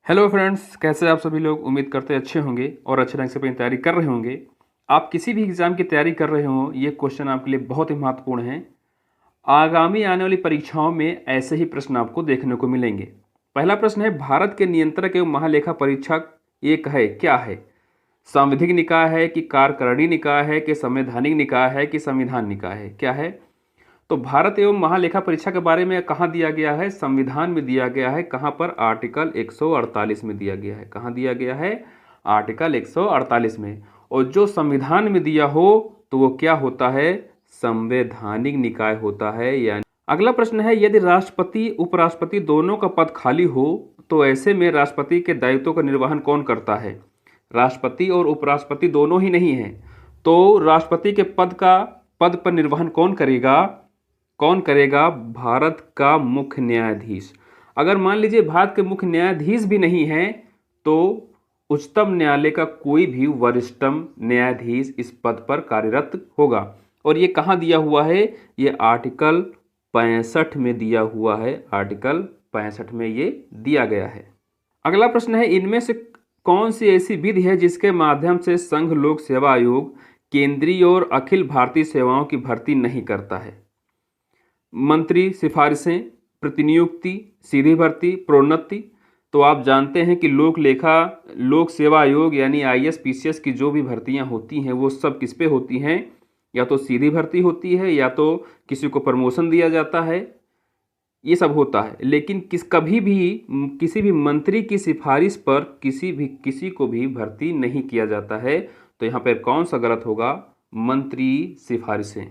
Hello friends, कैसे आप सभी लोग। उम्मीद करते हैं अच्छे होंगे और अच्छे ढंग से अपनी तैयारी कर रहे होंगे। आप किसी भी एग्ज़ाम की तैयारी कर रहे हो, ये क्वेश्चन आपके लिए बहुत ही महत्वपूर्ण है। आगामी आने वाली परीक्षाओं में ऐसे ही प्रश्न आपको देखने को मिलेंगे। पहला प्रश्न है, भारत के नियंत्रक एवं महालेखा परीक्षक एक है, क्या है? सांविधिक निकाय है कि कार्यकारिणी निकाय है कि संवैधानिक निकाय है कि संविधान निकाय है, क्या है? तो भारत एवं महालेखा परीक्षा के बारे में कहाँ दिया गया है? संविधान में दिया गया है। कहाँ पर? आर्टिकल 148 में दिया गया है। कहाँ दिया गया है? आर्टिकल 148 में। और जो संविधान में दिया हो तो वो क्या होता है? संवैधानिक निकाय होता है। यानी अगला प्रश्न है, यदि राष्ट्रपति उपराष्ट्रपति दोनों का पद खाली हो तो ऐसे में राष्ट्रपति के दायित्वों का निर्वहन कौन करता है? राष्ट्रपति और उपराष्ट्रपति दोनों ही नहीं है, तो राष्ट्रपति के पद पर निर्वहन कौन करेगा? कौन करेगा? भारत का मुख्य न्यायाधीश। अगर मान लीजिए भारत के मुख्य न्यायाधीश भी नहीं है तो उच्चतम न्यायालय का कोई भी वरिष्ठतम न्यायाधीश इस पद पर कार्यरत होगा। और ये कहाँ दिया हुआ है? ये आर्टिकल 65 में दिया हुआ है। आर्टिकल 65 में ये दिया गया है। अगला प्रश्न है, इनमें से कौन सी ऐसी विधि है जिसके माध्यम से संघ लोक सेवा आयोग केंद्रीय और अखिल भारतीय सेवाओं की भर्ती नहीं करता है? मंत्री सिफारिशें, प्रतिनियुक्ति, सीधी भर्ती, प्रोन्नति। तो आप जानते हैं कि लोक सेवा आयोग यानी आईएएस पीसीएस की जो भी भर्तियां होती हैं वो सब किस पे होती हैं? या तो सीधी भर्ती होती है या तो किसी को प्रमोशन दिया जाता है, ये सब होता है। लेकिन कभी भी किसी भी मंत्री की सिफारिश पर किसी को भी भर्ती नहीं किया जाता है। तो यहाँ पर कौन सा गलत होगा? मंत्री सिफारिशें।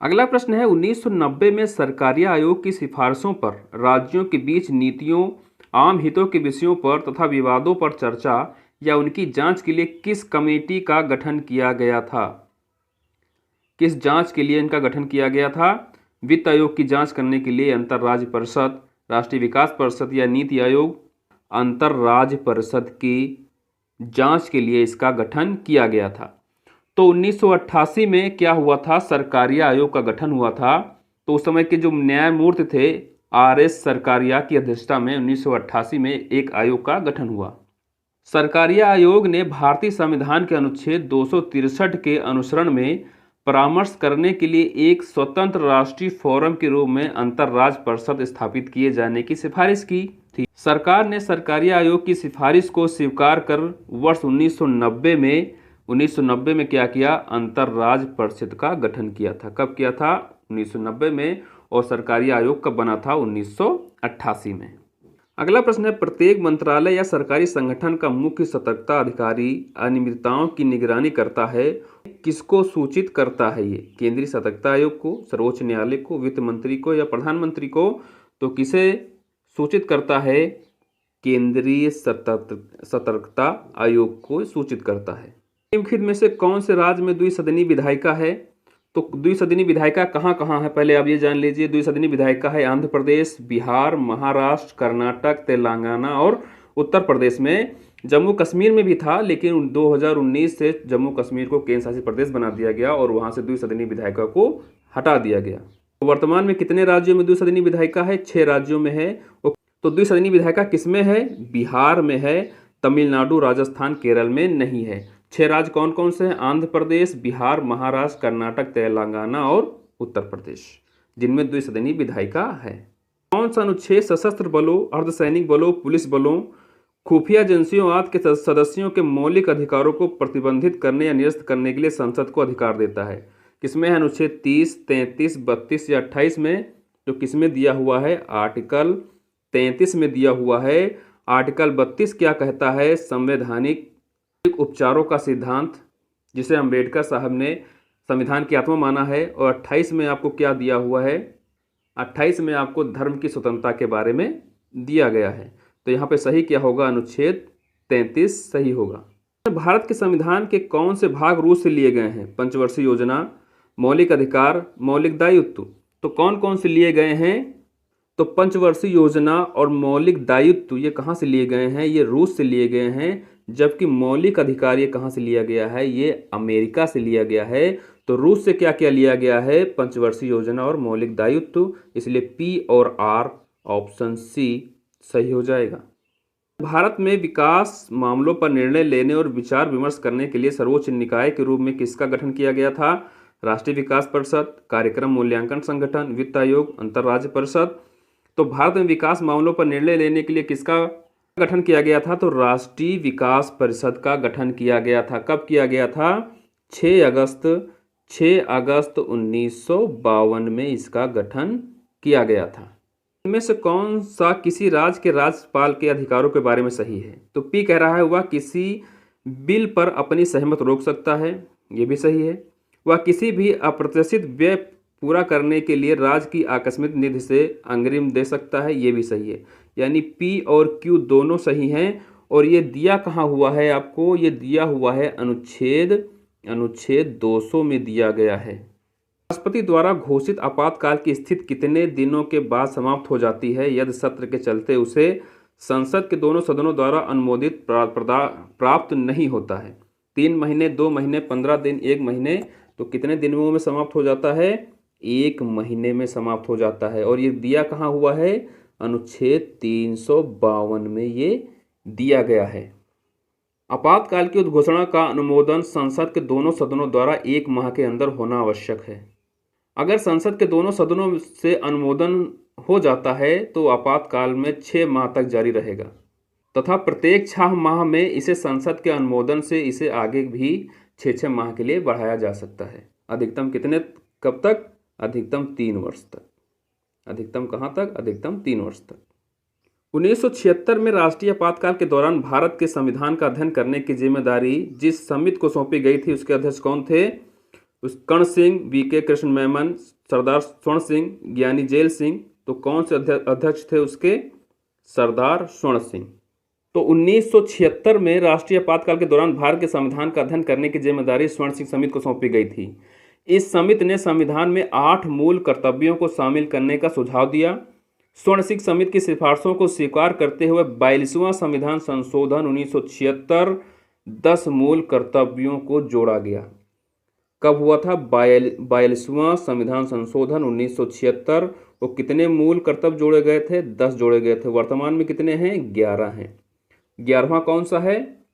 अगला प्रश्न है, 1990 में सरकारिया आयोग की सिफारिशों पर राज्यों के बीच नीतियों, आम हितों के विषयों पर तथा विवादों पर चर्चा या उनकी जांच के लिए किस कमेटी का गठन किया गया था? किस जांच के लिए इनका गठन किया गया था? वित्त आयोग की जांच करने के लिए अंतर्राज्य परिषद, राष्ट्रीय विकास परिषद या नीति आयोग? अंतर्राज्य परिषद की जांच के लिए इसका गठन किया गया था। तो 1988 में क्या हुआ था? सरकारिया आयोग का गठन हुआ था। तो उस समय के जो न्यायमूर्ति थे आरएस सरकारिया की अध्यक्षता में 1988 में एक आयोग का गठन हुआ। सरकारिया आयोग ने भारतीय संविधान के अनुच्छेद 263 के अनुसरण में परामर्श करने के लिए एक स्वतंत्र राष्ट्रीय फोरम के रूप में अंतर्राज्य परिषद स्थापित किए जाने की सिफारिश की थी। सरकार ने सरकारिया आयोग की सिफारिश को स्वीकार कर वर्ष 1990 में क्या किया? अंतर्राज्य परिषद का गठन किया था। कब किया था? 1990 में। और सरकारी आयोग कब बना था? 1988 में। अगला प्रश्न है, प्रत्येक मंत्रालय या सरकारी संगठन का मुख्य सतर्कता अधिकारी अनियमितताओं की निगरानी करता है। किसको सूचित करता है? ये केंद्रीय सतर्कता आयोग को, सर्वोच्च न्यायालय को, वित्त मंत्री को या प्रधानमंत्री को? तो किसे सूचित करता है? केंद्रीय सतर्कता आयोग को सूचित करता है। निम्नलिखित में से कौन से राज्य में द्विसदनीय विधायिका है? तो द्विसदनीय विधायिका कहाँ कहाँ है पहले आप ये जान लीजिए। द्विसदनीय विधायिका है आंध्र प्रदेश, बिहार, महाराष्ट्र, कर्नाटक, तेलंगाना और उत्तर प्रदेश में। जम्मू कश्मीर में भी था लेकिन 2019 से जम्मू कश्मीर को केंद्र शासित प्रदेश बना दिया गया और वहाँ से द्विसदनीय विधायिका को हटा दिया गया। तो वर्तमान में कितने राज्यों में द्विसदनीय विधायिका है? 6 राज्यों में है। तो द्विसदनीय विधायिका किसमें है? बिहार में है, तमिलनाडु, राजस्थान, केरल में नहीं है। 6 राज्य कौन कौन से हैं? आंध्र प्रदेश, बिहार, महाराष्ट्र, कर्नाटक, तेलंगाना और उत्तर प्रदेश, जिनमें द्विसदनीय विधायिका है। कौन सा अनुच्छेद सशस्त्र बलों, अर्धसैनिक बलों, पुलिस बलों, खुफिया एजेंसियों आदि के सदस्यों के मौलिक अधिकारों को प्रतिबंधित करने या निरस्त करने के लिए संसद को अधिकार देता है? किसमें है? अनुच्छेद 30, 33, 32 या 28 में। तो किसमें दिया हुआ है? आर्टिकल 33 में दिया हुआ है। आर्टिकल 32 क्या कहता है? संवैधानिक उपचारों का सिद्धांत, जिसे अंबेडकर साहब ने संविधान की आत्मा माना है। और 28 में आपको क्या दिया हुआ है? 28 में आपको धर्म की स्वतंत्रता के बारे में दिया गया है। तो यहाँ पे सही क्या होगा? अनुच्छेद 33 सही होगा। भारत के संविधान के कौन से भाग रूस से लिए गए हैं? पंचवर्षीय योजना, मौलिक अधिकार, मौलिक दायित्व। तो कौन कौन से लिए गए हैं? तो पंचवर्षीय योजना और मौलिक दायित्व ये कहाँ से लिए गए हैं? ये रूस से लिए गए हैं। जबकि मौलिक अधिकार ये कहाँ से लिया गया है? ये अमेरिका से लिया गया है। तो रूस से क्या क्या लिया गया है? पंचवर्षीय योजना और मौलिक दायित्व। इसलिए पी और आर ऑप्शन सी सही हो जाएगा। भारत में विकास मामलों पर निर्णय लेने और विचार विमर्श करने के लिए सर्वोच्च निकाय के रूप में किसका गठन किया गया था? राष्ट्रीय विकास परिषद, कार्यक्रम मूल्यांकन संगठन, वित्त आयोग, अंतर्राज्य परिषद। तो भारत में विकास मामलों पर निर्णय लेने के लिए किसका गठन किया गया था? तो राष्ट्रीय विकास परिषद का गठन किया गया था। कब किया गया था? 6 अगस्त 1952 में इसका गठन किया गया था। इनमें से कौन सा किसी राज्य के राज्यपाल के अधिकारों के बारे में सही है? तो पी कह रहा है वह किसी बिल पर अपनी सहमत रोक सकता है, ये भी सही है। वह किसी भी अप्रत्याशित व्यय पूरा करने के लिए राज्य की आकस्मिक निधि से अग्रिम दे सकता है, ये भी सही है। यानी पी और क्यू दोनों सही हैं। और ये दिया कहाँ हुआ है आपको? ये दिया हुआ है अनुच्छेद 200 में दिया गया है। राष्ट्रपति द्वारा घोषित आपातकाल की स्थिति कितने दिनों के बाद समाप्त हो जाती है यदि सत्र के चलते उसे संसद के दोनों सदनों द्वारा अनुमोदित प्राप्त नहीं होता है? 3 महीने, 2 महीने, 15 दिन, 1 महीने। तो कितने दिनों में समाप्त हो जाता है? 1 महीने में समाप्त हो जाता है। और ये दिया कहाँ हुआ है? अनुच्छेद 352 में ये दिया गया है। आपातकाल की उद्घोषणा का अनुमोदन संसद के दोनों सदनों द्वारा 1 माह के अंदर होना आवश्यक है। अगर संसद के दोनों सदनों से अनुमोदन हो जाता है तो आपातकाल में 6 माह तक जारी रहेगा तथा प्रत्येक 6 माह में इसे संसद के अनुमोदन से इसे आगे भी 6 माह के लिए बढ़ाया जा सकता है। अधिकतम कितने, कब तक? अधिकतम 3 वर्ष तक। अधिकतम कहाँ तक? अधिकतम 3 वर्ष तक। 1976 में राष्ट्रीय आपातकाल के दौरान भारत के संविधान का अध्ययन करने की जिम्मेदारी जिस समिति को सौंपी गई थी उसके अध्यक्ष कौन थे? कर्ण सिंह, वी.के. कृष्ण मेनन, सरदार स्वर्ण सिंह, ज्ञानी जेल सिंह। तो कौन से अध्यक्ष थे उसके? सरदार स्वर्ण सिंह। तो 1976 में राष्ट्रीय आपातकाल के दौरान भारत के संविधान का अध्ययन करने की जिम्मेदारी स्वर्ण सिंह समिति को सौंपी गई थी। इस समिति ने संविधान में 8 मूल कर्तव्यों को शामिल करने का सुझाव दिया। स्वर्ण सिंह समिति की सिफारिशों को स्वीकार करते हुए 42वां संविधान संशोधन 1976 10 मूल कर्तव्यों को जोड़ा गया। कब हुआ था? 42वां संविधान संशोधन 1976। वो कितने मूल कर्तव्य जोड़े गए थे? 10 जोड़े गए थे। वर्तमान में कितने हैं? 11 हैं। 11वां कौन सा है?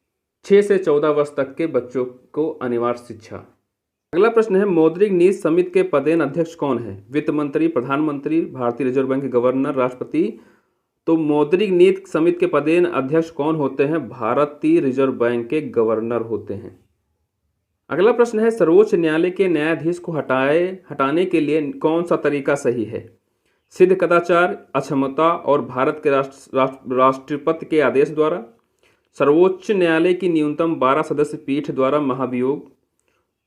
6 से 14 वर्ष तक के बच्चों को अनिवार्य शिक्षा। अगला प्रश्न है मौद्रिक नीति समिति के पदेन अध्यक्ष कौन है? वित्त मंत्री, प्रधानमंत्री, भारतीय रिजर्व बैंक के गवर्नर, राष्ट्रपति। तो मौद्रिक नीति समिति के पदेन अध्यक्ष कौन होते हैं? भारतीय रिजर्व बैंक के गवर्नर होते हैं। अगला प्रश्न है सर्वोच्च न्यायालय के न्यायाधीश को हटाने के लिए कौन सा तरीका सही है? सिद्ध कदाचार, अक्षमता और भारत के राष्ट्रपति के आदेश द्वारा, सर्वोच्च न्यायालय की न्यूनतम 12 सदस्य पीठ द्वारा महाभियोग।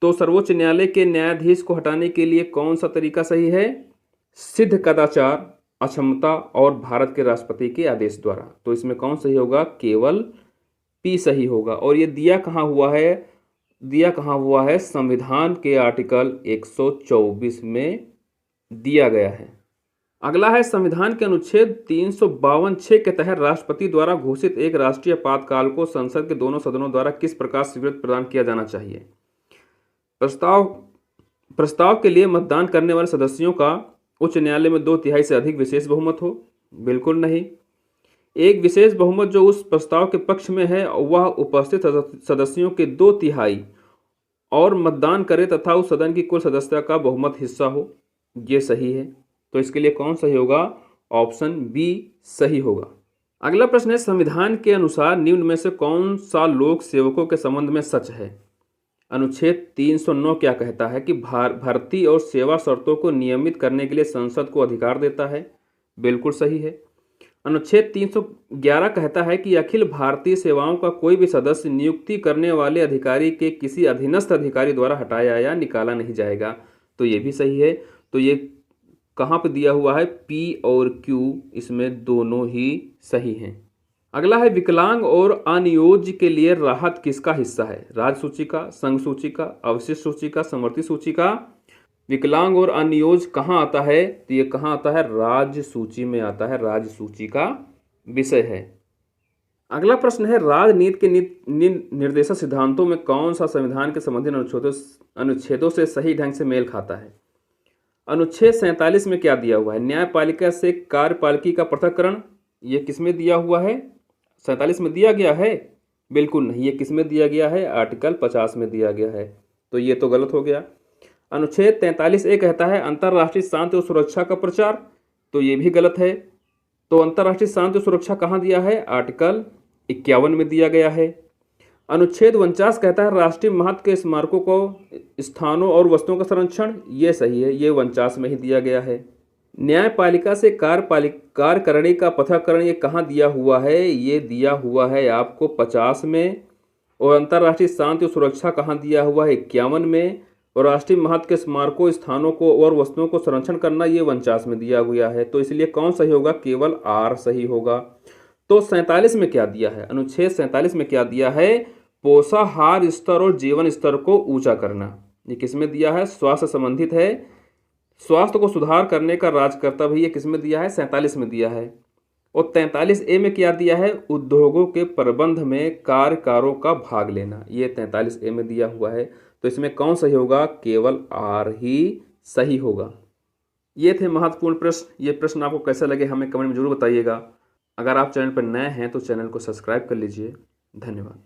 तो सर्वोच्च न्यायालय के न्यायाधीश को हटाने के लिए कौन सा तरीका सही है? सिद्ध कदाचार, अक्षमता और भारत के राष्ट्रपति के आदेश द्वारा। तो इसमें कौन सही होगा? केवल पी सही होगा। और ये दिया कहाँ हुआ है? संविधान के आर्टिकल 124 में दिया गया है। अगला है संविधान के अनुच्छेद 352(6) के तहत राष्ट्रपति द्वारा घोषित एक राष्ट्रीय आपातकाल को संसद के दोनों सदनों द्वारा किस प्रकार स्वीकृति प्रदान किया जाना चाहिए? प्रस्ताव के लिए मतदान करने वाले सदस्यों का उच्च न्यायालय में 2/3 से अधिक विशेष बहुमत हो? बिल्कुल नहीं। एक विशेष बहुमत जो उस प्रस्ताव के पक्ष में है वह उपस्थित सदस्यों के 2/3 और मतदान करे तथा उस सदन की कुल सदस्यता का बहुमत हिस्सा हो, ये सही है। तो इसके लिए कौन सही होगा? ऑप्शन बी सही होगा। अगला प्रश्न है संविधान के अनुसार निम्न में से कौन सा लोक सेवकों के संबंध में सच है? अनुच्छेद 309 क्या कहता है कि भर्ती और सेवा शर्तों को नियमित करने के लिए संसद को अधिकार देता है? बिल्कुल सही है। अनुच्छेद 311 कहता है कि अखिल भारतीय सेवाओं का कोई भी सदस्य नियुक्ति करने वाले अधिकारी के किसी अधीनस्थ अधिकारी द्वारा हटाया या निकाला नहीं जाएगा। तो ये भी सही है। तो ये कहाँ पे दिया हुआ है? पी और क्यू, इसमें दोनों ही सही हैं। अगला है विकलांग और अनियोज्य के लिए राहत किसका हिस्सा है? राज्य सूची का, संघ सूची का, अवशिष्ट सूची का, समवर्ती सूची का। विकलांग और अनियोज्य कहाँ आता है? तो ये कहाँ आता है? राज्य सूची में आता है। राज्य सूची का विषय है। अगला प्रश्न है राजनीति के निर्देशक सिद्धांतों में कौन सा संविधान के संबंधित अनुच्छेदों से सही ढंग से मेल खाता है? अनुच्छेद 47 में क्या दिया हुआ है? न्यायपालिका से कार्यपालिका का पृथक्करण। ये किसमें दिया हुआ है? 47 में दिया गया है? बिल्कुल नहीं, ये किस में दिया गया है? आर्टिकल 50 में दिया गया है, तो ये तो गलत हो गया। अनुच्छेद 43A कहता है अंतर्राष्ट्रीय शांति और सुरक्षा का प्रचार, तो ये भी गलत है। तो अंतर्राष्ट्रीय शांति और सुरक्षा कहाँ दिया है? आर्टिकल 51 में दिया गया है। अनुच्छेद 49 कहता है राष्ट्रीय महत्व के स्मारकों को, स्थानों और वस्तुओं का संरक्षण, ये सही है, ये 49 में ही दिया गया है। न्यायपालिका से कार्यकारिणी का पृथक्करण ये कहाँ दिया हुआ है? ये दिया हुआ है आपको 50 में। और अंतर्राष्ट्रीय शांति और सुरक्षा कहाँ दिया हुआ है? 51 में। और राष्ट्रीय महत्व के स्मारकों, स्थानों को और वस्तुओं को संरक्षण करना ये 49 में दिया गया है। तो इसलिए कौन सही होगा? केवल आर सही होगा। तो 47 में क्या दिया है? अनुच्छेद 47 में क्या दिया है? पोषाहार स्तर और जीवन स्तर को ऊंचा करना। ये किसमें दिया है? स्वास्थ्य संबंधित है। स्वास्थ्य को सुधार करने का राजकर्ता भी ये किसमें दिया है? 47 में दिया है। और 43A में क्या दिया है? उद्योगों के प्रबंध में कार्यकारों का भाग लेना, ये 43A में दिया हुआ है। तो इसमें कौन सही होगा? केवल आर ही सही होगा। ये थे महत्वपूर्ण प्रश्न। ये प्रश्न आपको कैसे लगे हमें कमेंट में जरूर बताइएगा। अगर आप चैनल पर नए हैं तो चैनल को सब्सक्राइब कर लीजिए। धन्यवाद।